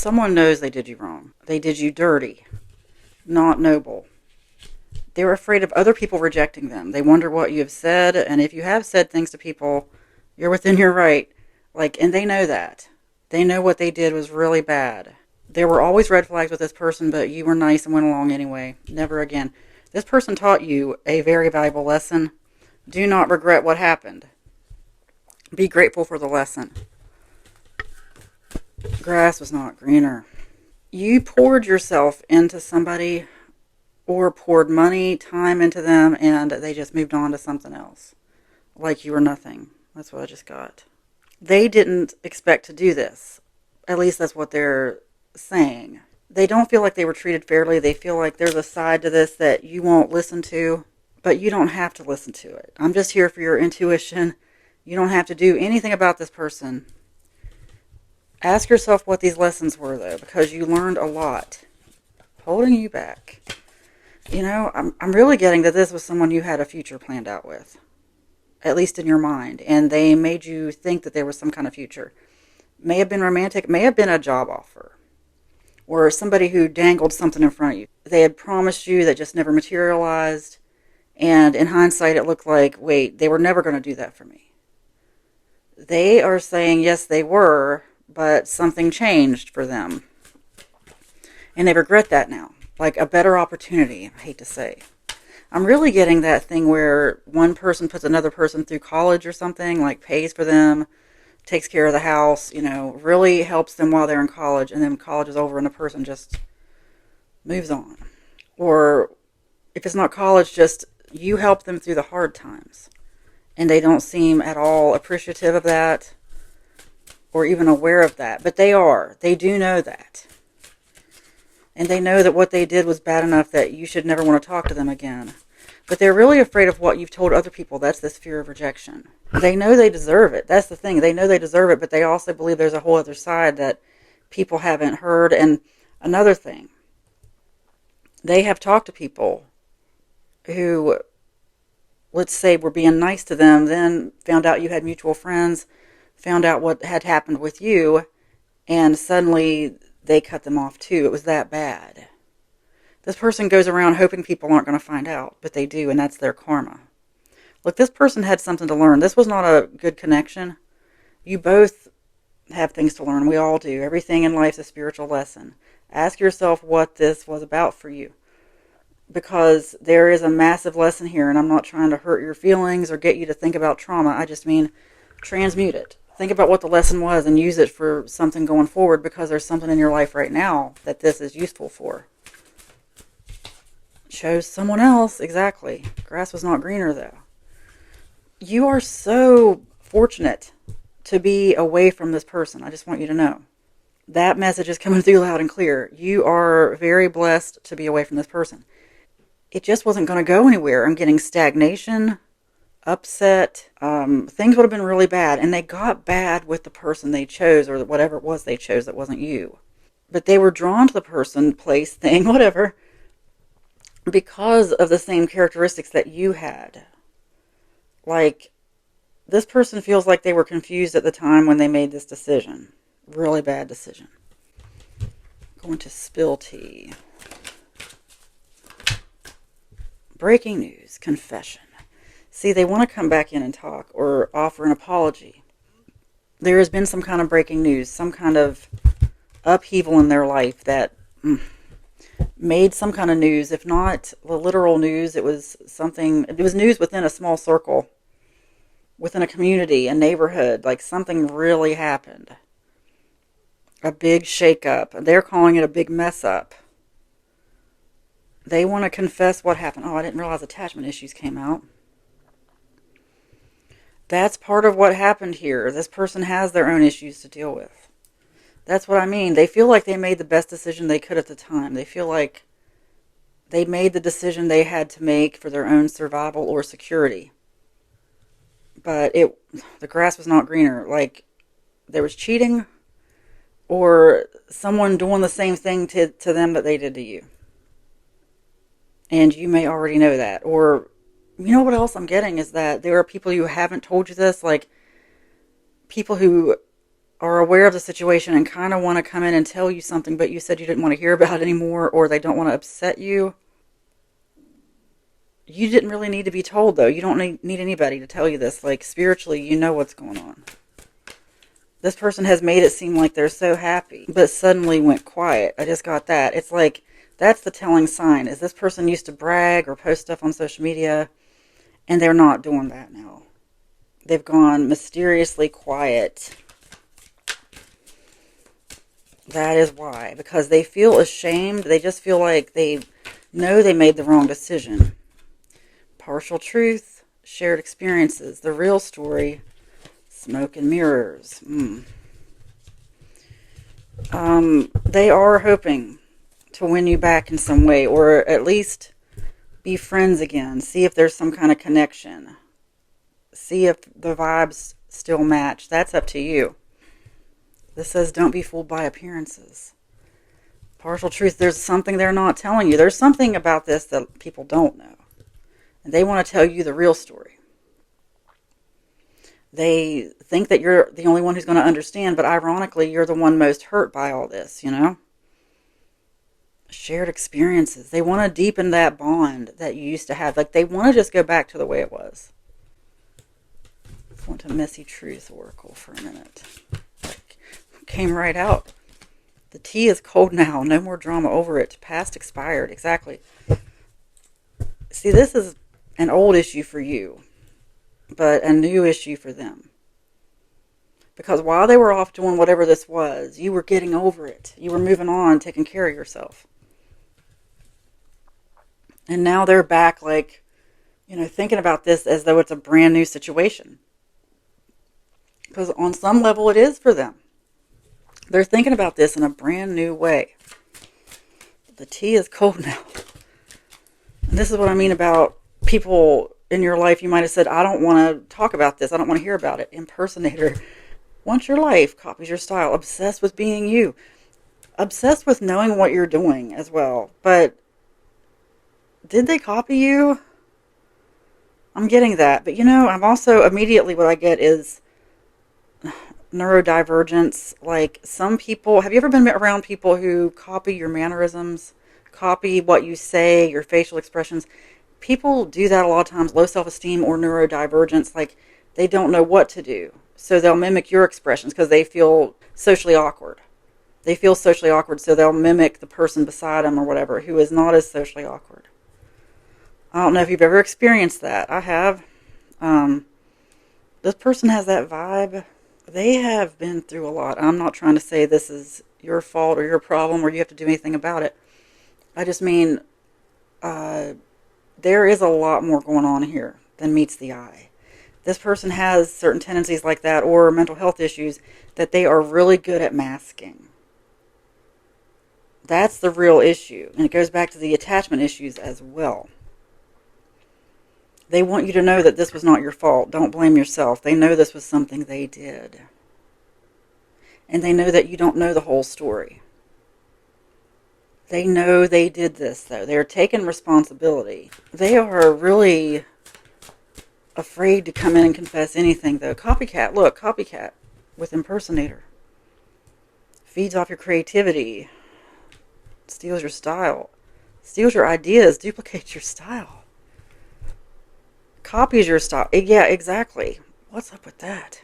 Someone knows they did you wrong. They did you dirty, not noble. They're afraid of other people rejecting them. They wonder what you have said, and if you have said things to people, you're within your right. And they know that. They know what they did was really bad. There were always red flags with this person, but you were nice and went along anyway. Never again. This person taught you a very valuable lesson. Do not regret what happened. Be grateful for the lesson. Grass was not greener. You poured yourself into somebody, or poured money, time into them, and they just moved on to something else. Like you were nothing. That's what I just got. They didn't expect to do this. At least that's what they're saying. They don't feel like they were treated fairly. They feel like there's a side to this that you won't listen to, but you don't have to listen to it. I'm just here for your intuition. You don't have to do anything about this person. Ask yourself what these lessons were, though, because you learned a lot. Holding you back. I'm really getting that this was someone you had a future planned out with. At least in your mind. And they made you think that there was some kind of future. May have been romantic, may have been a job offer. Or somebody who dangled something in front of you. They had promised you that just never materialized. And in hindsight, it looked like, wait, they were never going to do that for me. They are saying, yes, they were, but something changed for them. And they regret that now. Like a better opportunity, I hate to say. I'm really getting that thing where one person puts another person through college or something, like pays for them, takes care of the house, really helps them while they're in college, and then college is over and the person just moves on. Or if it's not college, just you help them through the hard times. And they don't seem at all appreciative of that or even aware of that. But they are. They do know that. And they know that what they did was bad enough that you should never want to talk to them again. But they're really afraid of what you've told other people. That's this fear of rejection. They know they deserve it. That's the thing. They know they deserve it, but they also believe there's a whole other side that people haven't heard. And another thing, they have talked to people who, let's say, were being nice to them, then found out you had mutual friends, found out what had happened with you, and suddenly they cut them off too. It was that bad. This person goes around hoping people aren't going to find out, but they do, and that's their karma. Look, this person had something to learn. This was not a good connection. You both have things to learn. We all do. Everything in life is a spiritual lesson. Ask yourself what this was about for you, because there is a massive lesson here, and I'm not trying to hurt your feelings or get you to think about trauma. I just mean transmute it. Think about what the lesson was and use it for something going forward, because there's something in your life right now that this is useful for. Chose someone else, exactly. Grass was not greener, though. You are so fortunate to be away from this person. I just want you to know. That message is coming through loud and clear. You are very blessed to be away from this person. It just wasn't going to go anywhere. I'm getting stagnation, upset. Things would have been really bad. And they got bad with the person they chose, or whatever it was they chose that wasn't you. But they were drawn to the person, place, thing, whatever, because of the same characteristics that you had. Like, this person feels like they were confused at the time when they made this decision. Really bad decision. Going to spill tea. Breaking news, confession. See, they want to come back in and talk or offer an apology. There has been some kind of breaking news, some kind of upheaval in their life that made some kind of news. If not the literal news, it was something, it was news within a small circle, within a community, a neighborhood, like something really happened. A big shakeup. They're calling it a big mess up. They want to confess what happened. Oh, I didn't realize attachment issues came out. That's part of what happened here. This person has their own issues to deal with. That's what I mean. They feel like they made the best decision they could at the time. They feel like they made the decision they had to make for their own survival or security. But the grass was not greener. Like, there was cheating, or someone doing the same thing to them that they did to you. And you may already know that. Or, you know what else I'm getting is that there are people who haven't told you this, like people who are aware of the situation and kind of want to come in and tell you something, but you said you didn't want to hear about it anymore, or they don't want to upset you. You didn't really need to be told, though. You don't need anybody to tell you this. Like, spiritually, you know what's going on. This person has made it seem like they're so happy, but suddenly went quiet. I just got that. It's like, that's the telling sign. Is this person used to brag or post stuff on social media, and they're not doing that now. They've gone mysteriously quiet. That is why. Because they feel ashamed. They just feel like they know they made the wrong decision. Partial truth, shared experiences, the real story, smoke and mirrors. They are hoping to win you back in some way, or at least be friends again. See if there's some kind of connection. See if the vibes still match. That's up to you. This says don't be fooled by appearances. Partial truth, there's something they're not telling you. There's something about this that people don't know. And they want to tell you the real story. They think that you're the only one who's going to understand, but ironically, you're the one most hurt by all this, you know? Shared experiences. They want to deepen that bond that you used to have. Like, they want to just go back to the way it was. Let's go into Messy Truth Oracle for a minute. Came right out. The tea is cold now. No more drama over it. Past expired. Exactly. See, this is an old issue for you, but a new issue for them. Because while they were off doing whatever this was, you were getting over it. You were moving on, taking care of yourself. And now they're back, like, you know, thinking about this as though it's a brand new situation. Because on some level it is for them. They're thinking about this in a brand new way. The tea is cold now. And this is what I mean about people in your life. You might have said, I don't want to talk about this. I don't want to hear about it. Impersonator. Wants your life. Copies your style. Obsessed with being you. Obsessed with knowing what you're doing as well. But did they copy you? I'm getting that. But you know, I'm also immediately what I get is neurodivergence. Like some people, have you ever been around people who copy your mannerisms, copy what you say, your facial expressions? People do that a lot of times, low self-esteem or neurodivergence, like they don't know what to do. So they'll mimic your expressions because they feel socially awkward. They feel socially awkward, so they'll mimic the person beside them or whatever who is not as socially awkward. I don't know if you've ever experienced that. I have. This person has that vibe. They have been through a lot. I'm not trying to say this is your fault or your problem or you have to do anything about it. I just mean there is a lot more going on here than meets the eye. This person has certain tendencies like that or mental health issues that they are really good at masking. That's the real issue. And it goes back to the attachment issues as well. They want you to know that this was not your fault. Don't blame yourself. They know this was something they did. And they know that you don't know the whole story. They know they did this, though. They're taking responsibility. They are really afraid to come in and confess anything, though. Copycat, look, copycat with impersonator. Feeds off your creativity. Steals your style. Steals your ideas. Duplicates your style. Copies your style. Yeah, exactly. What's up with that?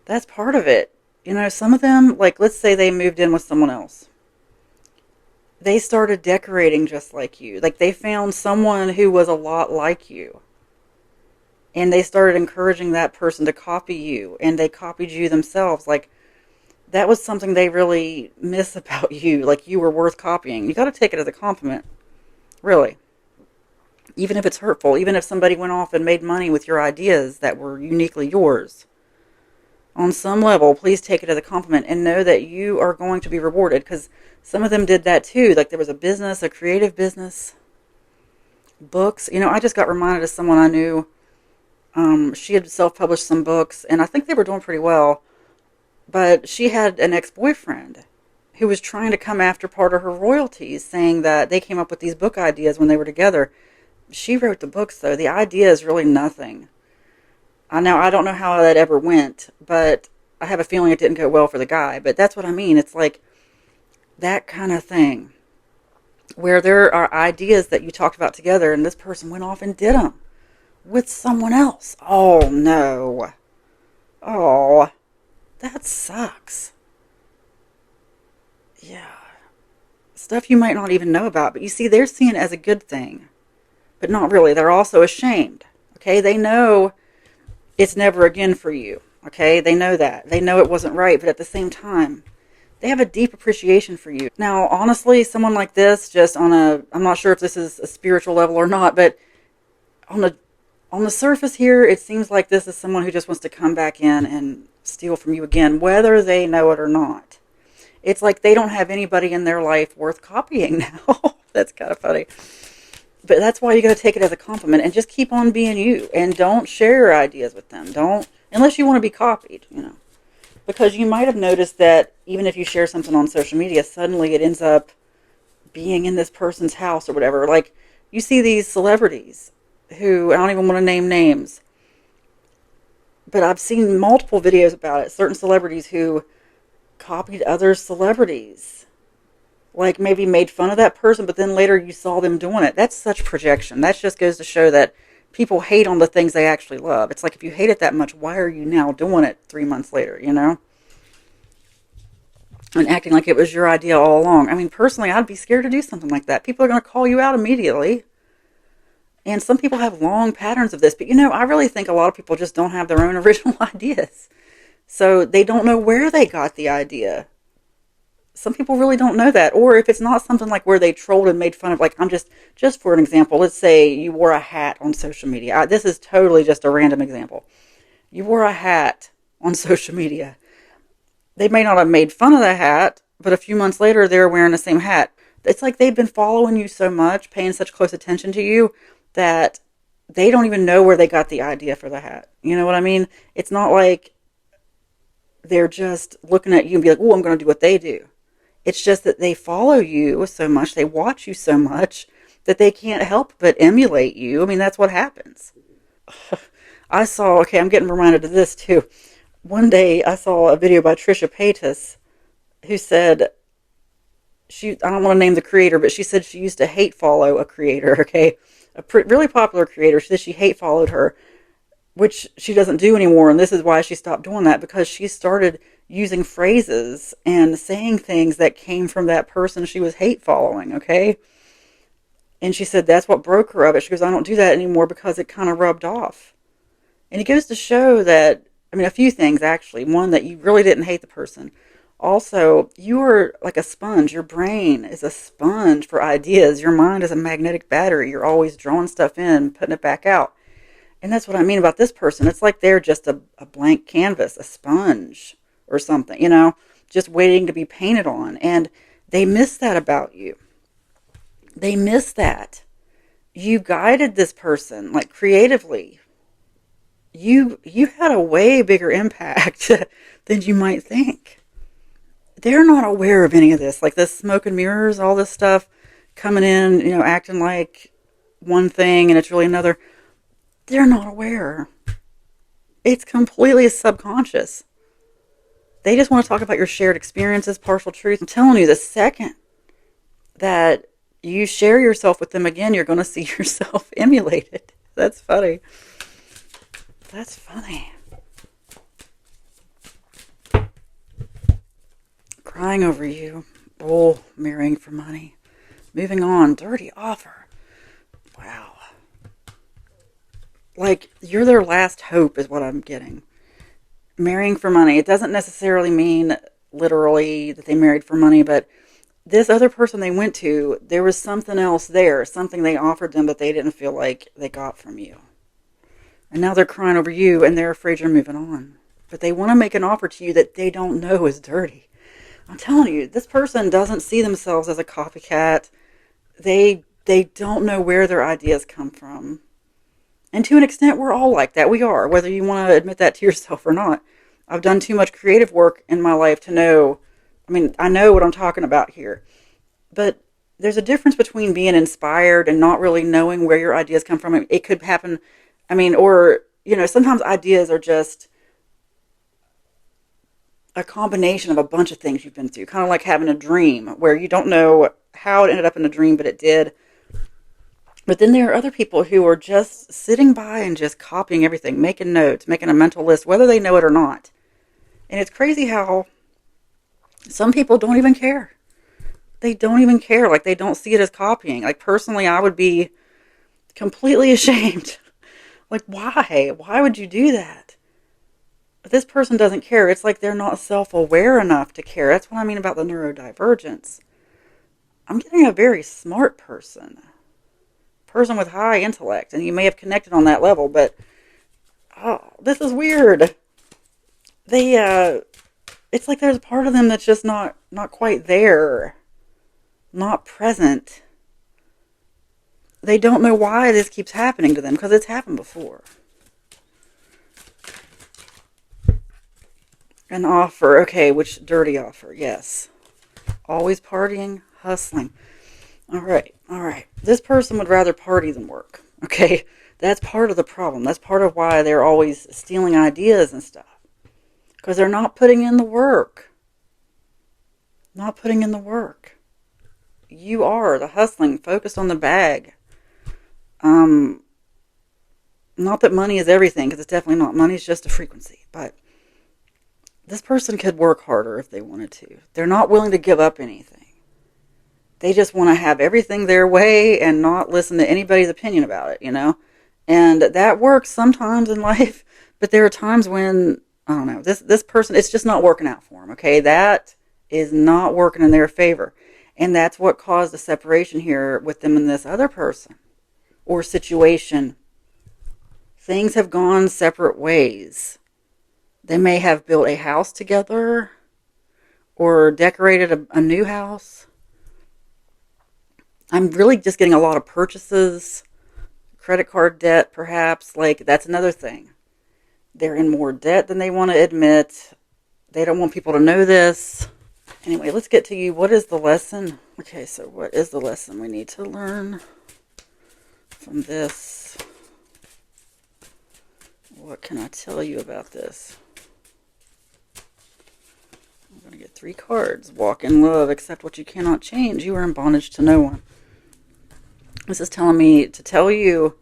That's part of it. You know, some of them, like, let's say they moved in with someone else. They started decorating just like you. Like, they found someone who was a lot like you. And they started encouraging that person to copy you. And they copied you themselves. Like, that was something they really miss about you. Like, you were worth copying. You got to take it as a compliment. Really. Even if it's hurtful, even if somebody went off and made money with your ideas that were uniquely yours. On some level, please take it as a compliment and know that you are going to be rewarded, because some of them did that too. Like there was a business, a creative business, books. You know, I just got reminded of someone I knew. She had self-published some books, and I think they were doing pretty well. But she had an ex-boyfriend who was trying to come after part of her royalties, saying that they came up with these book ideas when they were together. She wrote the books, though. The idea is really nothing. I don't know how that ever went, but I have a feeling it didn't go well for the guy, but that's what I mean. It's like that kind of thing where there are ideas that you talked about together and this person went off and did them with someone else. Oh, no. Oh, that sucks. Yeah. Stuff you might not even know about, but you see, they're seeing it as a good thing, but not really. They're also ashamed. Okay, they know it's never again for you. Okay, they know that. They know it wasn't right, but at the same time, they have a deep appreciation for you. Now, honestly, someone like this, just on a, I'm not sure if this is a spiritual level or not, but on the surface here, it seems like this is someone who just wants to come back in and steal from you again, whether they know it or not. It's like they don't have anybody in their life worth copying now. That's kind of funny. But that's why you got to take it as a compliment and just keep on being you. And don't share your ideas with them. Don't, unless you want to be copied, you know. Because you might have noticed that even if you share something on social media, suddenly it ends up being in this person's house or whatever. Like, you see these celebrities who, I don't even want to name names, but I've seen multiple videos about it. Certain celebrities who copied other celebrities. Like, maybe made fun of that person, but then later you saw them doing it. That's such projection. That just goes to show that people hate on the things they actually love. It's like, if you hate it that much, why are you now doing it 3 months later, you know? And acting like it was your idea all along. I mean, personally, I'd be scared to do something like that. People are going to call you out immediately. And some people have long patterns of this. But, you know, I really think a lot of people just don't have their own original ideas. So they don't know where they got the idea. Some people really don't know that. Or if it's not something like where they trolled and made fun of, like, I'm just for an example, let's say you wore a hat on social media. This is totally just a random example. You wore a hat on social media. They may not have made fun of the hat, but a few months later, they're wearing the same hat. It's like they've been following you so much, paying such close attention to you, that they don't even know where they got the idea for the hat. You know what I mean? It's not like they're just looking at you and be like, oh, I'm going to do what they do. It's just that they follow you so much, they watch you so much, that they can't help but emulate you. I mean, that's what happens. I'm getting reminded of this too. One day I saw a video by Trisha Paytas who said, I don't want to name the creator, but she said she used to hate follow a creator, okay? Really popular creator. She said she hate followed her, which she doesn't do anymore. And this is why she stopped doing that, because she started using phrases and saying things that came from that person she was hate following, okay? And she said that's what broke her of it. She goes, I don't do that anymore because it kind of rubbed off. And it goes to show that, I mean, a few things actually. One, that you really didn't hate the person. Also, you are like a sponge. Your brain is a sponge for ideas. Your mind is a magnetic battery. You're always drawing stuff in, putting it back out. And that's what I mean about this person. It's like they're just a blank canvas, a sponge or something, you know, just waiting to be painted on. And they miss that about you. They miss that. You guided this person, like, creatively. You had a way bigger impact than you might think. They're not aware of any of this, like this smoke and mirrors, all this stuff coming in, you know, acting like one thing and it's really another. They're not aware. It's completely subconscious. They just want to talk about your shared experiences, partial truth. I'm telling you, the second that you share yourself with them again, you're going to see yourself emulated. That's funny. That's funny. Crying over you. Oh, marrying for money. Moving on. Dirty offer. Wow. Like, you're their last hope is what I'm getting. Marrying for money. It doesn't necessarily mean literally that they married for money, but this other person they went to, there was something else there. Something they offered them that they didn't feel like they got from you. And now they're crying over you and they're afraid you're moving on. But they want to make an offer to you that they don't know is dirty. I'm telling you, this person doesn't see themselves as a copycat. They don't know where their ideas come from. And to an extent, we're all like that. We are, whether you want to admit that to yourself or not. I've done too much creative work in my life to know. I mean, I know what I'm talking about here. But there's a difference between being inspired and not really knowing where your ideas come from. It could happen, I mean, or, you know, sometimes ideas are just a combination of a bunch of things you've been through, kind of like having a dream where you don't know how it ended up in a dream, but it did. But then there are other people who are just sitting by and just copying everything, making notes, making a mental list, whether they know it or not. And it's crazy how some people don't even care. They don't even care. Like, they don't see it as copying. Like, personally, I would be completely ashamed. Like, why? Why would you do that? But this person doesn't care. It's like they're not self-aware enough to care. That's what I mean about the neurodivergence. I'm getting a very smart person with high intellect, and you may have connected on that level, but oh, this is weird. It's like there's a part of them that's just not quite there, not present. They don't know why this keeps happening to them, because it's happened before. An offer, okay, which dirty offer? Yes, always partying, hustling. All right. This person would rather party than work. Okay, that's part of the problem. That's part of why they're always stealing ideas and stuff. Because they're not putting in the work. Not putting in the work. You are the hustling, focused on the bag. Not that money is everything, because it's definitely not. Money is just a frequency. But this person could work harder if they wanted to. They're not willing to give up anything. They just want to have everything their way and not listen to anybody's opinion about it, And that works sometimes in life, but there are times when, I don't know, this person, it's just not working out for them, okay? That is not working in their favor. And that's what caused the separation here with them and this other person or situation. Things have gone separate ways. They may have built a house together or decorated a new house. I'm really just getting a lot of purchases, credit card debt perhaps. Like, that's another thing. They're in more debt than they want to admit. They don't want people to know this. Anyway, let's get to you. What is the lesson? Okay, so what is the lesson we need to learn from this? What can I tell you about this? I'm going to get 3 cards. Walk in love, accept what you cannot change. You are in bondage to no one. This is telling me to tell you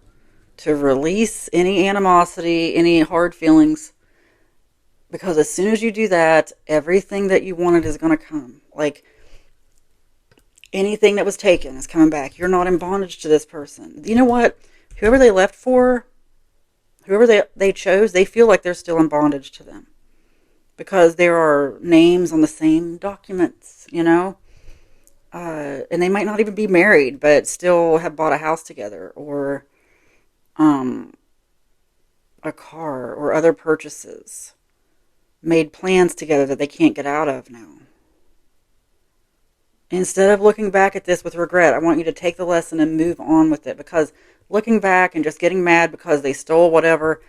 to release any animosity, any hard feelings, because as soon as you do that, everything that you wanted is going to come. Like, anything that was taken is coming back. You're not in bondage to this person. You know what? Whoever they left for, whoever they chose, they feel like they're still in bondage to them. Because there are names on the same documents, and they might not even be married, but still have bought a house together, or a car, or other purchases. Made plans together that they can't get out of now. Instead of looking back at this with regret, I want you to take the lesson and move on with it, because looking back and just getting mad because they stole whatever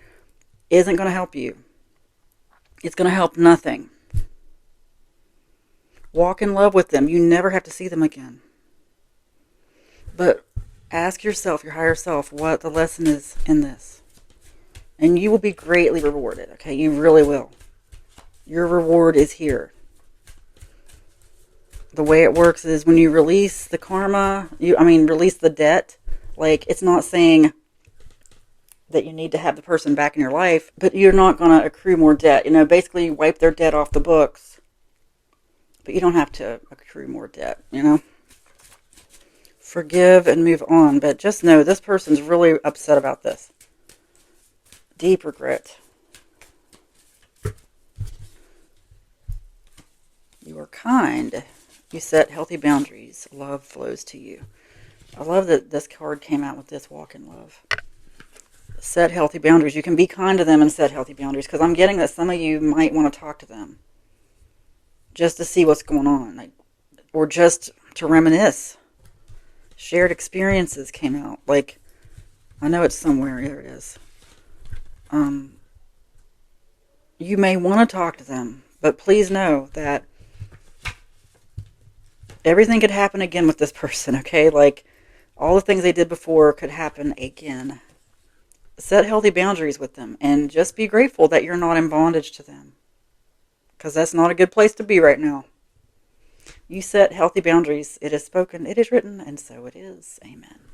isn't going to help you. It's going to help nothing. Walk in love with them. You never have to see them again. But ask yourself, your higher self, what the lesson is in this. And you will be greatly rewarded, okay? You really will. Your reward is here. The way it works is when you release the karma, release the debt. Like, it's not saying that you need to have the person back in your life, but you're not going to accrue more debt. Basically you wipe their debt off the books. But you don't have to accrue more debt, Forgive and move on. But just know this person's really upset about this. Deep regret. You are kind. You set healthy boundaries. Love flows to you. I love that this card came out with this, walk in love. Set healthy boundaries. You can be kind to them and set healthy boundaries, because I'm getting that some of you might want to talk to them just to see what's going on, or just to reminisce. Shared experiences came out. Like, I know it's somewhere. Here it is. You may want to talk to them, but please know that everything could happen again with this person, okay? Like, all the things they did before could happen again. Set healthy boundaries with them, and just be grateful that you're not in bondage to them. because that's not a good place to be right now. You set healthy boundaries. It is spoken, it is written, and so it is. Amen.